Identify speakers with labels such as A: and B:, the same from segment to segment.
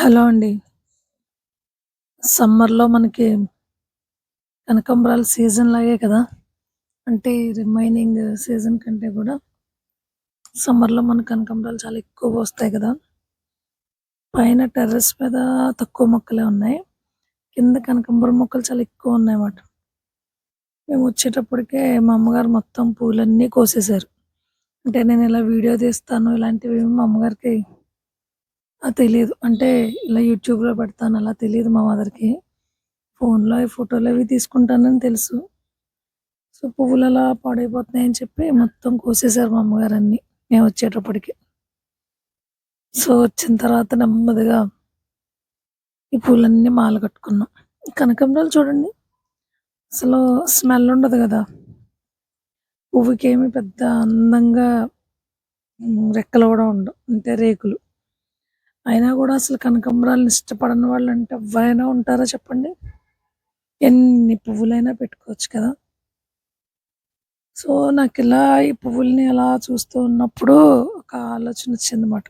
A: Hello అండి. సమ్మర్‌లో మనకి కనకాంబరాల సీజన్ లాగే కదా! అంటే రిమైనింగ్ సీజన్ కంటే కూడా సమ్మర్‌లో మన కనకాంబరాలు చాలా ఎక్కువగా వస్తాయి కదా! పైన టెర్రస్ మీద తక్కువ మొక్కలే ఉన్నాయి. కింద కనకాంబరం మొక్కలు చాలా ఎక్కువున్నాయన్నమాట. మేమొచ్చేటప్పటికే మా అమ్మగారు మొత్తం పూలన్నీ కోసేశారు. అంటే నేనిలా వీడియో తీస్తాను ఇలాంటివేమి మా అమ్మగారికి తెలీదు. అంటే ఇలా యూట్యూబ్‌లో పెడతాను అలా తెలీదు మా మదర్‌కి. ఫోన్‌లో ఫోటోలవి తీసుకుంటానని తెలుసు. సో, పువ్వులలా పాడైపోతున్నాయని చెప్పి మొత్తం కోసేశారు మా అమ్మగారన్నీ మేమొచ్చేటప్పటికి. సో, వచ్చిన తర్వాత నెమ్మదిగా ఈ పూలన్నీ మాల కట్టుకున్నాం. కనకాంబరాలు చూడండి అసలు స్మెల్ ఉండదు గదా! పువ్వుకేమి పెద్ద అందంగా రెక్కలు గూడా ఉండవు. అంటే రేకులు. అయినా గూడా అసలు కనకాంబరాలను ఇష్టపడని వాళ్ళంటే ఎవ్వరైనా ఉంటారా చెప్పండి? ఎన్ని పువ్వులైనా పెట్టుకోవచ్చు కదా! సో, నాకిలా ఈ పువ్వుల్ని అలా చూస్తూ ఉన్నప్పుడు ఒక ఆలోచనొచ్చిందన్నమాట.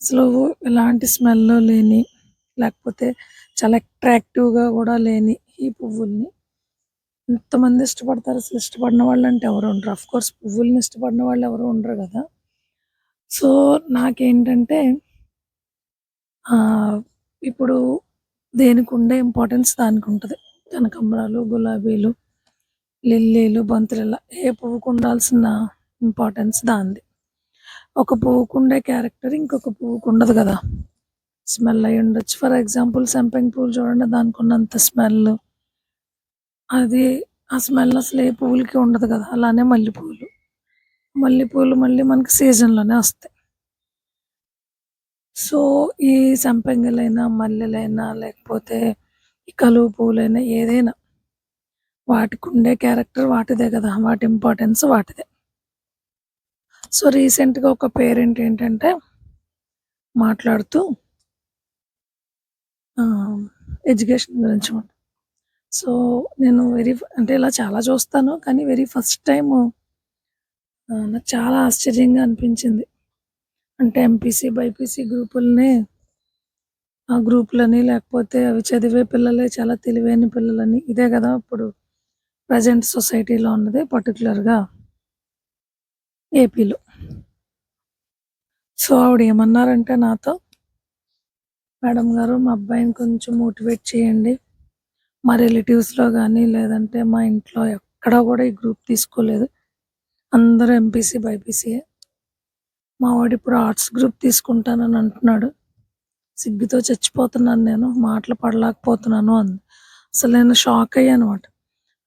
A: అసలు ఎలాంటి స్మెల్ లేని, లేకపోతే చాలా అట్రాక్టివ్‌గా గూడా లేని ఈ పువ్వుల్ని ఎంతమంది ఇష్టపడతారు? అసలు ఇష్టపడని వాళ్ళంటే ఎవరు ఉండరు. ఆఫ్‌కోర్స్ పువ్వుల్ని ఇష్టపడని వాళ్ళు ఎవరు ఉండరు గదా! సో, నాకేంటంటే ఆహ్, ఇప్పుడు దేనికుండే ఇంపార్టెన్స్ దానికుంటది. కనకాంబరాలు, గులాబీలు, లిల్లీలు, బంతులు ఏ పువ్వుకుండాల్సిన ఇంపార్టెన్స్ దానిది. ఒక పువ్వుకుండే క్యారెక్టర్ ఇంకొక పువ్వుకుండదు గదా! స్మెల్ అయ్యుండొచ్చు. ఫర్ ఎగ్జాంపుల్ సంపెంగ పువ్వులు చూడండి దానికున్నంత స్మెల్ అది ఆ స్మెల్ అసలు ఏ పువ్వులకి ఉండదు కదా! అలానే మల్లెపూలు. మల్లెపూలు మళ్ళీ మనకి సీజన్‌లోనే వస్తాయి. సో, ఈ సంపెంగలైనా, మల్లెలైనా లేకపోతే ఈ కలువ పువ్వులైనా ఏదైనా వాటికుండే క్యారెక్టర్ వాటిదే కదా! వాటి ఇంపార్టెన్స్ వాటిదే. సో, రీసెంట్‌గా ఒక పేరెంట్ ఏంటంటే మాట్లాడుతూ ఆహ్, ఎడ్యుకేషన్ గురించి మాట. సో, నేను అంటే ఇలా చాలా చూస్తాను. కానీ వెరీ ఫస్ట్ టైము నాకు చాలా ఆశ్చర్యంగా అనిపించింది. అంటే ఎంపీసీ, బైపీసీ ఆ గ్రూపులని లేకపోతే అవి చదివే పిల్లలే చాలా తెలివైన పిల్లలని ఇదే గదా! ఇప్పుడు ప్రెజెంట్ సొసైటీలో ఉన్నది పర్టిక్యులర్‌గా ఏపీలో. సో, ఆవిడేమన్నారంటే నాతో, "మేడం గారు మా అబ్బాయిని కొంచెం మోటివేట్ చేయండి. మా రిలేటివ్స్‌లో గానీ, లేదంటే మా ఇంట్లో ఎక్కడా గూడా ఈ గ్రూప్ తీసుకోలేదు. అందరూ ఎంపీసీ, బైపీసీయే. మా వాడిప్పుడు ఆర్ట్స్ గ్రూప్ తీసుకుంటానని అంటున్నాడు. సిగ్గుతో చచ్చిపోతున్నాను నేను. మాటలు పడలేకపోతున్నాను" అంది. అసలు నేను షాక్ అయ్యానన్నమాట.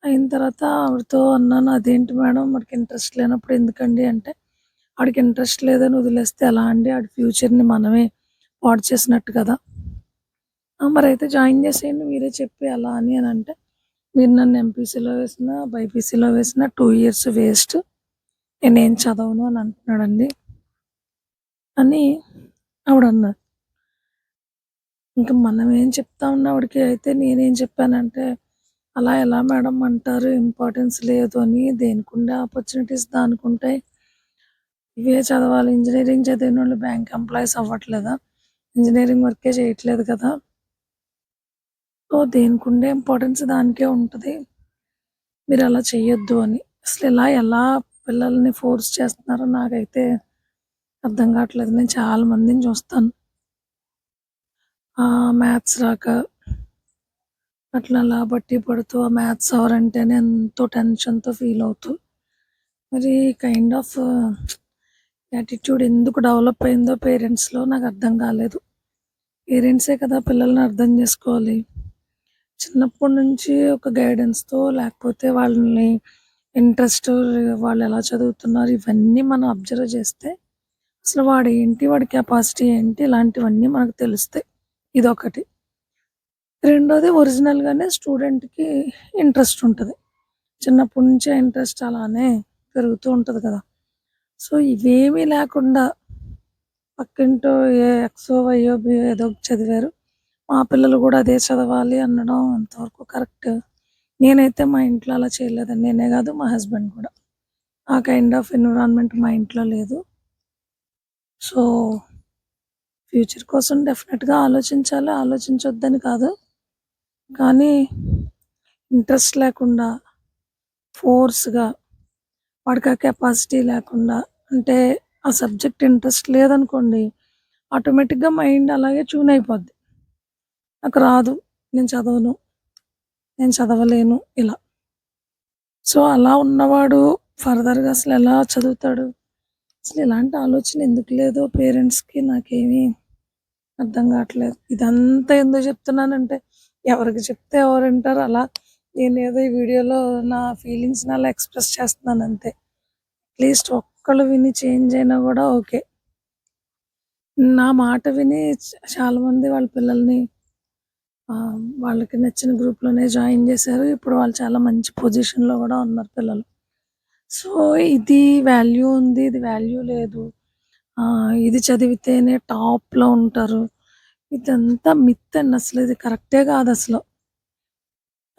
A: అయిన తర్వాత ఆవిడతో అన్నాను, "అదేంటి మేడం వాడికి ఇంట్రెస్ట్ లేనప్పుడు ఎందుకండి?" అంటే, "ఆడికి ఇంట్రెస్ట్ లేదని వదిలేస్తే ఎలా అండి? ఆడి ఫ్యూచర్‌ని మనమే పాడు చేసినట్టు కదా! మరైతే జాయిన్ చేసేయండి మీరే చెప్పి అలా" అనంటే, "మీరు నన్ను ఎంపీసీలో వేసినా, బైపీసీలో వేసినా 2 ఇయర్స్ వేస్ట్. నేనేం చదవను" అని అంటున్నాడండి అని ఆవిడన్నారు. ఇంక మనం ఏం చెప్తామని ఆవిడకి అయితే నేనేం చెప్పానంటే, "అలా ఎలా మేడం అంటారు? ఇంపార్టెన్స్ లేదు అని. దేనికుండే ఆపర్చునిటీస్ దానికుంటాయి. ఇవే చదవాలి. ఇంజినీరింగ్ చదివినోళ్ళు బ్యాంక్ ఎంప్లాయీస్ అవ్వట్లేదా? ఇంజినీరింగ్ వర్కే చేయట్లేదు కదా! సో, దేనికుండే ఇంపార్టెన్స్ దానికే ఉంటది. మీరలా చెయ్యొద్దు" అని. అసలిలా ఎలా పిల్లల్ని ఫోర్స్ చేస్తున్నారో నాకైతే అర్థం కావట్లేదు. నేను చాలా మందిని చూస్తాను. మ్యాథ్స్ రాక అట్లా అలా బట్టి పడుతూ ఆ మ్యాథ్స్ అవర్ అంటేనే ఎంతో టెన్షన్‌తో ఫీల్ అవుతూ మరి కైండ్ ఆఫ్ యాటిట్యూడ్ ఎందుకు డెవలప్ అయిందో పేరెంట్స్‌లో నాకు అర్థం కాలేదు. పేరెంట్సే కదా పిల్లల్ని అర్థం చేసుకోవాలి. చిన్నప్పటి నుంచి ఒక గైడెన్స్‌తో లేకపోతే వాళ్ళని ఇంట్రెస్ట్ వాళ్ళు ఎలా చదువుతున్నారు ఇవన్నీ మనం అబ్జర్వ్ చేస్తే అసలు వాడేంటి, వాడి కెపాసిటీ ఏంటి ఇలాంటివన్నీ మనకు తెలుస్తాయి. ఇదొకటి. రెండోది ఒరిజినల్‌గానే స్టూడెంట్‌కి ఇంట్రెస్ట్ ఉంటది. చిన్నప్పటి నుంచే ఇంట్రెస్ట్ అలానే పెరుగుతూ ఉంటది కదా! సో, ఇవేమీ లేకుండా పక్కింటో ఎక్సో, వైయో, ఏదో చదివారు. మా పిల్లలు గూడా అదే చదవాలి అనడం ఎంతవరకు కరెక్ట్? నేనైతే మా ఇంట్లో అలా చేయలేదండి. నేనే గాదు మా హస్బెండ్ కూడా. ఆ కైండ్ ఆఫ్ ఎన్విరాన్మెంట్ మా ఇంట్లో లేదు. సో, ఫ్యూచర్ కోసం డెఫినెట్‌గా ఆలోచించాలి. ఆలోచించొద్దని కాదు. కానీ ఇంట్రెస్ట్ లేకుండా ఫోర్స్‌గా వాడికి ఆ కెపాసిటీ లేకుండా అంటే ఆ సబ్జెక్ట్ ఇంట్రెస్ట్ లేదనుకోండి, ఆటోమేటిక్‌గా మైండ్ అలాగే ట్యూన్ అయిపోద్ది. నాకు రాదు, నేను చదవను, నేను చదవలేను ఇలా. సో, అలా ఉన్నవాడు ఫర్దర్‌గా అసలెలా చదువుతాడు? అసలు ఇలాంటి ఆలోచన ఎందుకు లేదో పేరెంట్స్‌కి నాకేమీ అర్థం కావట్లేదు. ఇదంతా ఎందుకు చెప్తున్నానంటే, ఎవరికి చెప్తే ఎవరింటారు అలా నేనేదో ఈ వీడియోలో నా ఫీలింగ్స్‌ని అలా ఎక్స్‌ప్రెస్ చేస్తున్నానంతే. అట్‌లీస్ట్ ఒక్కళ్ళు విని చేంజ్ అయినా గూడా ఓకే. నా మాట విని చాలామంది వాళ్ళ పిల్లల్ని వాళ్ళకి నచ్చిన గ్రూప్‌లోనే జాయిన్ జేశారు. ఇప్పుడు వాళ్ళు చాలా మంచి పొజిషన్‌లో గూడా ఉన్నారు పిల్లలు. సో, ఇది వాల్యూ ఉంది, ఇది వాల్యూ లేదు. ఇది చదివితేనే టాప్‌లో ఉంటారు. ఇదంతా మిత్ అండి అసలు. ఇది కరెక్టే కాదసలు.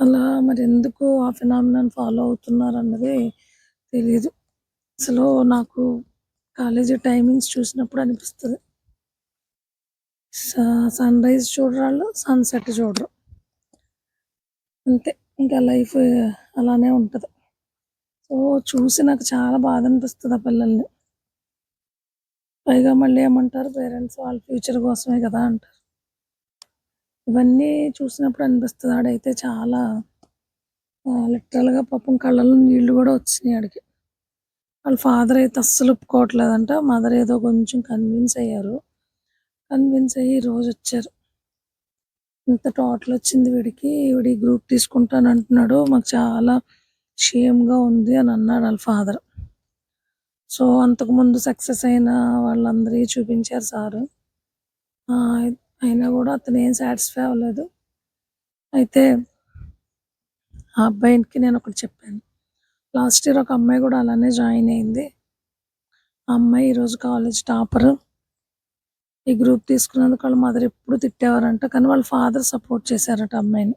A: అలా మరెందుకు ఆ ఫినామినన్ ఫాలో అవుతున్నారన్నది తెలీదు. అసలు నాకు కాలేజీ టైమింగ్స్ చూసినప్పుడు అనిపిస్తది. స సన్‌రైజ్ చూడరాళ్ళు, సన్‌సెట్ చూడరు. అంతే. ఇంకా లైఫ్ అలానే ఉంటది. సో, చూసి నాకు చాలా బాధనిపిస్తది ఆ పిల్లల్ని. పైగా మళ్ళీ ఏమంటారు పేరెంట్స్ వాళ్ళ ఫ్యూచర్ కోసమే కదా అంటారు. ఇవన్నీ చూసినప్పుడు అనిపిస్తది ఆడైతే చాలా లిటరల్‌గా పాపం కళ్ళలో నీళ్ళు గూడా వచ్చినియి ఆడికి. వాళ్ళ ఫాదర్ అయితే అస్సలు ఒప్పుకోవట్లేదంట. మదర్ ఏదో కొంచెం కన్విన్స్ అయ్యారు. కన్విన్స్ అయ్యి ఈరోజొచ్చారు. ఇంత టోటలొచ్చింది వీడికి. వీడు ఈ గ్రూప్ తీసుకుంటానంటున్నాడు. మాకు చాలా షేమ్‌గా ఉంది అని అన్నాడు ఆళ్ళ ఫాదర్. సో, అంతకుముందు సక్సెస్ అయిన వాళ్ళందరియి చూపించారు సారు. ఆహ్, అయినా గూడా అతనేం సాటిస్ఫై అవ్వలేదు. అయితే ఆ అబ్బాయికి నేనొకటి చెప్పాను. లాస్ట్ ఇయర్ ఒక అమ్మాయి గూడా అలానే జాయిన్ అయింది. ఆ అమ్మాయి ఈరోజు కాలేజ్ టాపరు. ఈ గ్రూప్ తీసుకున్నందుకు వాళ్ళ మదర్ ఎప్పుడు తిట్టేవారంట. కానీ వాళ్ళ ఫాదర్ సపోర్ట్ చేశారట అమ్మాయిని.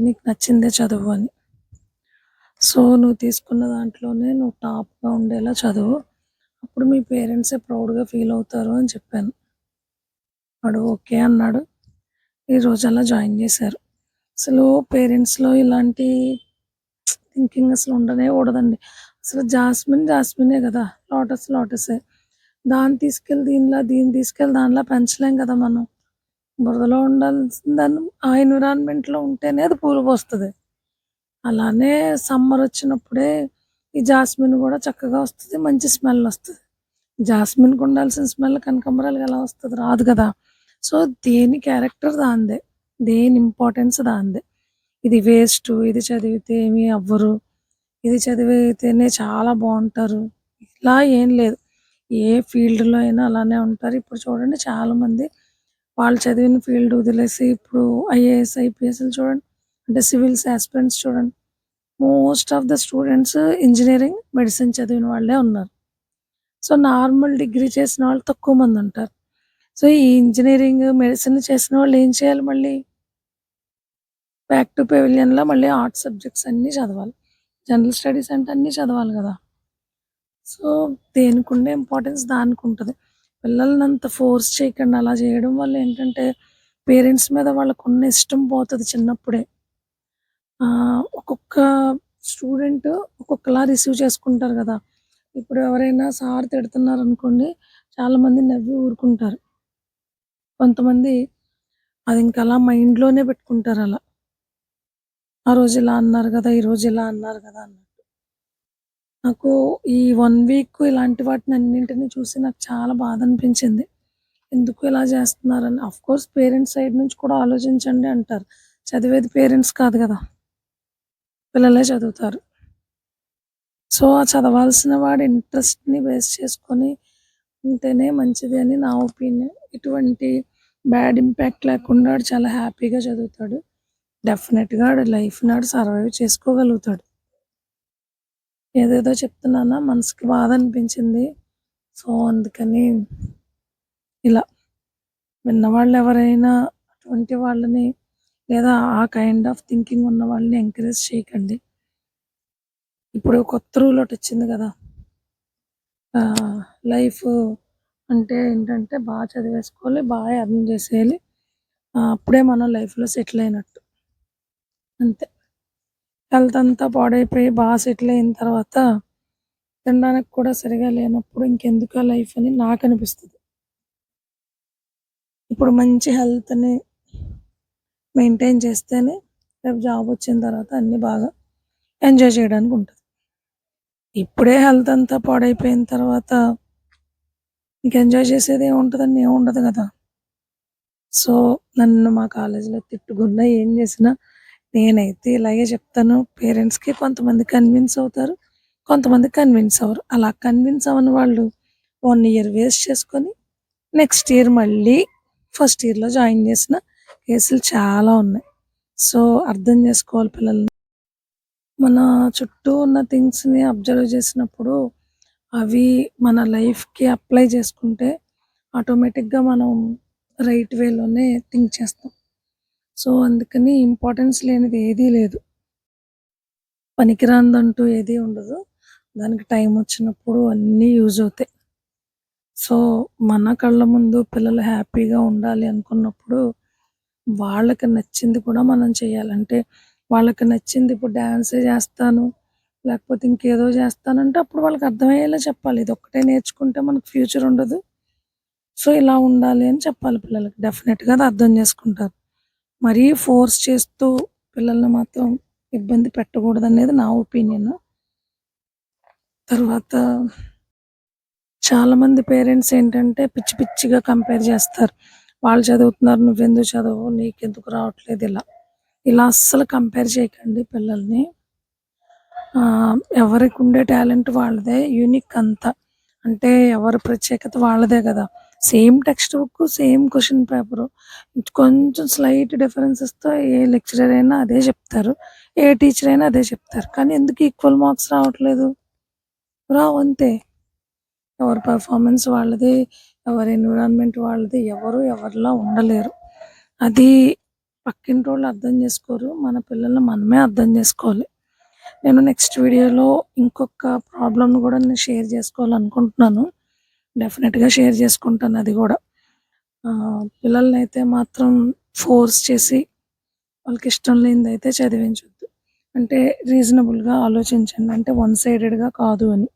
A: నీకు నచ్చిందే చదువు అని. సో, నువ్వు తీసుకున్న దాంట్లోనే నువ్వు టాప్‌గా ఉండేలా చదువు. అప్పుడు మీ పేరెంట్సే ప్రౌడ్‌గా ఫీల్ అవుతారు అని చెప్పాను. వాడు ఓకే అన్నాడు. ఈరోజు అలా జాయిన్ చేశారు. అసలు పేరెంట్స్‌లో ఇలాంటి థింకింగ్ అసలు ఉండనే ఉండదండి. అసలు జాస్మిన్ జాస్మినే గదా! లోటస్ లోటసే. దాన్ని తీసుకెళ్ళి దీనిలా, దీన్ని తీసుకెళ్ళి దానిలా పెంచలేం కదా మనం. బురదలో ఉండాల్సిన దాన్ని ఆ ఎన్విరాన్మెంట్‌లో ఉంటేనే అది పూలు పూస్తది. అలానే సమ్మరొచ్చినప్పుడే ఈ జాస్మిన్ గూడా చక్కగా వస్తది. మంచి స్మెల్లొస్తది. జాస్మిన్‌కి ఉండాల్సిన స్మెల్ కనకాంబరాలకి ఎలా వస్తది? రాదు గదా! సో, దేని క్యారెక్టర్ దానిదే. దేని ఇంపార్టెన్స్ దానిదే. ఇది వేస్టు, ఇది చదివితే ఏమి అవ్వరు, ఇది చదివితేనే చాలా బావుంటారు. ఇలా ఏం లేదు. ఏ ఫీల్డ్‌లో అయినా అలానే ఉంటారు. ఇప్పుడు చూడండి చాలామంది వాళ్ళు చదివిన ఫీల్డ్ వదిలేసి ఇప్పుడు ఐఏఎస్, ఐపీఎస్‌లు చూడండి. అంటే సివిల్స్ యాస్పిరెంట్స్ చూడండి. Most of the students engineering, medicine చదివిన వాళ్ళే ఉన్నారు. సో, నార్మల్ డిగ్రీ చేసిన వాళ్ళు తక్కువ మందుంటారు. సో, ఈ ఇంజినీరింగ్, మెడిసిన్ చేసిన వాళ్ళు ఏం చేయాలి మళ్ళీ? బ్యాక్ టు పెవిలియన్‌లో మళ్ళీ ఆర్ట్స్ సబ్జెక్ట్స్ అన్నీ చదవాలి. జనరల్ స్టడీస్ అంటే అన్నీ చదవాలి గదా! సో, దేనికుండే ఇంపార్టెన్స్ దానికుంటది. పిల్లలనంత ఫోర్స్ చేయకండి. అలా చేయడం వల్ల ఏంటంటే, పేరెంట్స్ మీద వాళ్ళకున్న ఇష్టం పోతది చిన్నప్పుడే. ఒక్కొక్క స్టూడెంట్ ఒక్కొక్కలా రిసీవ్ చేసుకుంటారు గదా! ఇప్పుడు ఎవరైనా సార్ తిడుతున్నారనుకోండి, చాలామంది నవ్వి ఊరుకుంటారు. కొంతమంది అదింక అలా మైండ్‌లోనే పెట్టుకుంటారలా. ఆ రోజు ఇలా అన్నారు గదా! ఈరోజు ఇలా అన్నారు గదా! అన్నట్టు. నాకు ఈ 1 వీక్ ఇలాంటి వాటినన్నింటిని చూసి నాకు చాలా బాధనిపించింది. ఎందుకు ఇలా జేస్తున్నారని. ఆఫ్‌కోర్స్ పేరెంట్స్ సైడ్ నుంచి కూడా ఆలోచించండి అంటారు. చదివేది పేరెంట్స్ కాదు గదా! పిల్లలే చదువుతారు. సో, ఆ చదవాల్సిన వాడి ఇంట్రెస్ట్‌ని బేస్ చేసుకొని ఉంటేనే మంచిది అని నా ఒపీనియన్. ఎటువంటి బ్యాడ్ ఇంపాక్ట్ లేకుండా ఆడు చాలా హ్యాపీగా చదువుతాడు. డెఫినెట్‌గా ఆడు లైఫ్‌ని ఆడు సర్వైవ్ చేసుకోగలుగుతాడు. ఏదేదో చెప్తున్నానా మనసుకి బాధ అనిపించింది. సో, అందుకని ఇలా విన్నవాళ్ళెవరైనా అటువంటి వాళ్ళని లేదా ఆ కైండ్ ఆఫ్ థింకింగ్ ఉన్న వాళ్ళని ఎంకరేజ్ చేయకండి. ఇప్పుడు కొత్త రూల్ ఒకటొచ్చింది గదా! ఆహ్, లైఫ్ అంటే ఏంటంటే బాగా చదివేసుకోవాలి, బాగా ఎర్న్ చేసేయాలి. అప్పుడే మనం లైఫ్‌లో సెటిల్ అయినట్టు. అంతే. హెల్త్ అంతా పాడైపోయి బాగా సెటిల్ అయిన తర్వాత తినడానికి కూడా సరిగా లేనప్పుడు ఇంకెందుకా లైఫ్ అని నాకనిపిస్తది. ఇప్పుడు మంచి హెల్త్‌ని మెయింటైన్ చేస్తేనే రేపు జాబ్ వచ్చిన తర్వాత అన్నీ బాగా ఎంజాయ్ చేయడానికి ఉంటది. ఇప్పుడే హెల్త్ అంతా పాడైపోయిన తర్వాత ఇంక ఎంజాయ్ చేసేది ఏముంటదండి? ఏముండదు గదా! సో, నన్ను మా కాలేజీలో తిట్టుకున్నా, ఏం చేసినా నేనైతే ఇలాగే చెప్తాను. పేరెంట్స్‌కి కొంతమంది కన్విన్స్ అవుతారు. కొంతమంది కన్విన్స్ అవ్వరు. అలా కన్విన్స్ అవ్వని వాళ్ళు 1 ఇయర్ వేస్ట్ చేసుకొని నెక్స్ట్ ఇయర్ మళ్ళీ ఫస్ట్ ఇయర్‌లో జాయిన్ చేసిన కేసులు చాలా ఉన్నాయి. సో, అర్థం చేసుకోవాలి పిల్లల్ని. మన చుట్టూ ఉన్న థింగ్స్‌ని అబ్జర్వ్ చేసినప్పుడు అవి మన లైఫ్‌కి అప్లై చేసుకుంటే ఆటోమేటిక్‌గా మనం రైట్ వేలోనే థింక్ చేస్తాం. సో, అందుకని ఇంపార్టెన్స్ లేనిది ఏదీ లేదు. పనికిరానిదంటూ ఏదీ ఉండదు. దానికి టైం వచ్చినప్పుడు అన్నీ యూజ్ అవుతాయి. సో, మన కళ్ళ ముందు పిల్లలు హ్యాపీగా ఉండాలి అనుకున్నప్పుడు వాళ్ళకి నచ్చింది కూడా మనం చేయాలి. అంటే వాళ్ళకి నచ్చింది ఇప్పుడు డాన్సే చేస్తాను, లేకపోతే ఇంకేదో చేస్తానంటే అప్పుడు వాళ్ళకి అర్థమయ్యేలా చెప్పాలి. ఇదొక్కటే నేర్చుకుంటే మనకు ఫ్యూచర్ ఉండదు. సో, ఇలా ఉండాలి అని చెప్పాలి పిల్లలకి. డెఫినిట్‌గా అది అర్థం చేసుకుంటారు. మరీ ఫోర్స్ చేస్తూ పిల్లల్ని మాత్రం ఇబ్బంది పెట్టకూడదనేది నా ఒపీనియన్. తర్వాత చాలామంది పేరెంట్స్ ఏంటంటే పిచ్చి పిచ్చిగా కంపేర్ చేస్తారు. వాళ్ళు చదువుతున్నారు నువ్వెందుకు చదవవు? నీకెందుకు రావట్లేదు ఇలా. ఇలా అస్సలు కంపేర్ చేయకండి పిల్లల్ని. ఎవరికుండే టాలెంట్ వాళ్ళదే. యూనిక్ అంతా. అంటే ఎవరి ప్రత్యేకత వాళ్ళదే గదా! Same text book, same question paper. కొంచెం స్లైట్ డిఫరెన్సెస్‌తో ఏ లెక్చరర్ అయినా అదే చెప్తారు. ఏ టీచర్ అయినా అదే చెప్తారు. కానీ ఎందుకు ఈక్వల్ మార్క్స్ రావట్లేదు? రావు అంతే. ఎవరి పెర్ఫార్మన్స్ వాళ్ళది. ఎవరి ఎన్విరాన్మెంట్ వాళ్ళది. ఎవరు ఎవరిలా ఉండలేరు. అది పక్కింటోళ్ళు అర్థం చేసుకోరు. మన పిల్లల్ని మనమే అర్థం చేసుకోవాలి. నేను నెక్స్ట్ వీడియోలో ఇంకొక ప్రాబ్లమ్‌ని గూడా నేను షేర్ చేసుకోవాలనుకుంటున్నాను. డెఫినిట్‌గా షేర్ చేసుకుంటాను అది గూడా. పిల్లలనైతే మాత్రం ఫోర్స్ చేసి వాళ్ళకిష్టం లేనిదైతే చదివించొద్దు. అంటే రీజనబుల్‌గా ఆలోచించండి. అంటే వన్ సైడెడ్‌గా కాదు అని.